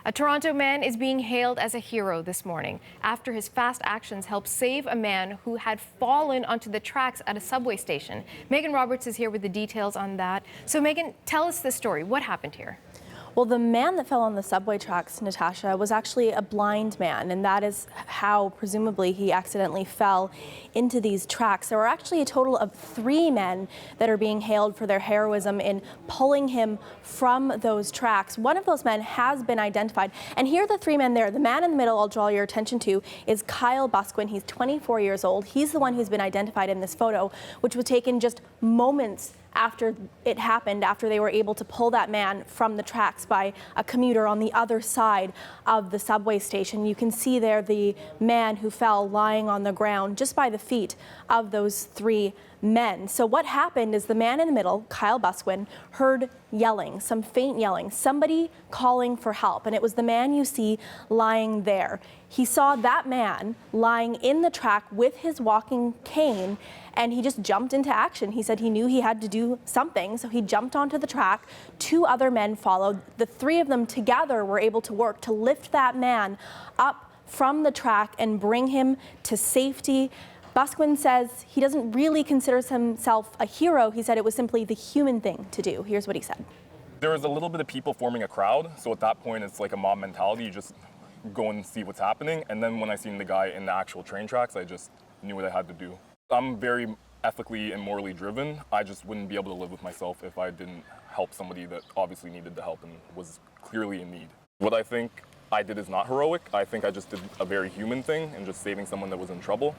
A Toronto man is being hailed as a hero this morning after his fast actions helped save a man who had fallen onto the tracks at a subway station. Megan Roberts is here with the details on that. So Megan, tell us the story. What happened here? Well, the man that fell on the subway tracks, Natasha, was actually a blind man, and that is how, presumably, he accidentally fell into these tracks. There were actually a total of 3 men that are being hailed for their heroism in pulling him from those tracks. One of those men has been identified, and here are the 3 men there. The man in the middle I'll draw your attention to is Kyle Busquin. He's 24 years old. He's the one who's been identified in this photo, which was taken just moments after it happened, after they were able to pull that man from the tracks by a commuter on the other side of the subway station. You can see there the man who fell lying on the ground just by the feet of those 3 men. So what happened is the man in the middle, Kyle Busquin, heard yelling, some faint yelling, somebody calling for help, and it was the man you see lying there. He saw that man lying in the track with his walking cane, and he just jumped into action. He said he knew he had to do something, so he jumped onto the track. 2 other men followed. The 3 of them together were able to work to lift that man up from the track and bring him to safety. Busquin says he doesn't really consider himself a hero. He said it was simply the human thing to do. Here's what he said. There was a little bit of people forming a crowd, so at that point it's like a mob mentality. You just go and see what's happening, and then when I seen the guy in the actual train tracks, I just knew what I had to do. I'm very ethically and morally driven. I just wouldn't be able to live with myself if I didn't help somebody that obviously needed the help and was clearly in need. What I think I did is not heroic. I think I just did a very human thing and just saving someone that was in trouble.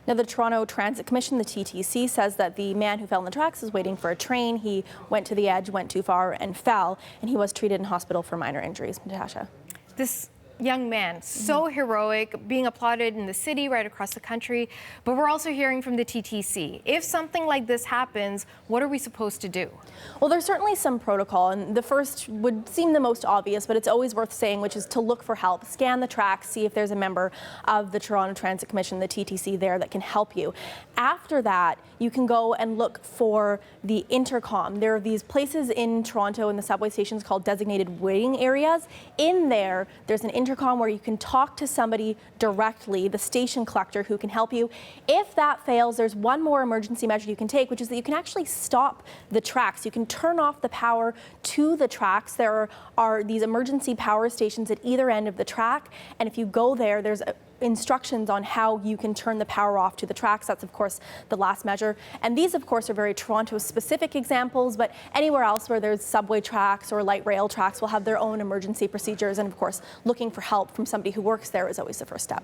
Now, the Toronto Transit Commission, the TTC, says that the man who fell in the tracks is waiting for a train. He went to the edge, went too far, and fell, and he was treated in hospital for minor injuries. Natasha. This young man, so heroic, being applauded in the city, right across the country. But we're also hearing from the TTC. If something like this happens, what are we supposed to do? Well, there's certainly some protocol, and the first would seem the most obvious, but it's always worth saying, which is to look for help. Scan the tracks, see if there's a member of the Toronto Transit Commission, the TTC, there that can help you. After that, you can go and look for the intercom. There are these places in Toronto in the subway stations called designated waiting areas. In there, there's an intercom where you can talk to somebody directly, the station collector, who can help you. If that fails, there's one more emergency measure you can take, which is that you can actually stop the tracks. You can turn off the power to the tracks. There are these emergency power stations at either end of the track, and if you go there, there's instructions on how you can turn the power off to the tracks. That's, of course, the last measure. And these, of course, are very Toronto-specific examples, but anywhere else where there's subway tracks or light rail tracks will have their own emergency procedures. And, of course, looking for help from somebody who works there is always the first step.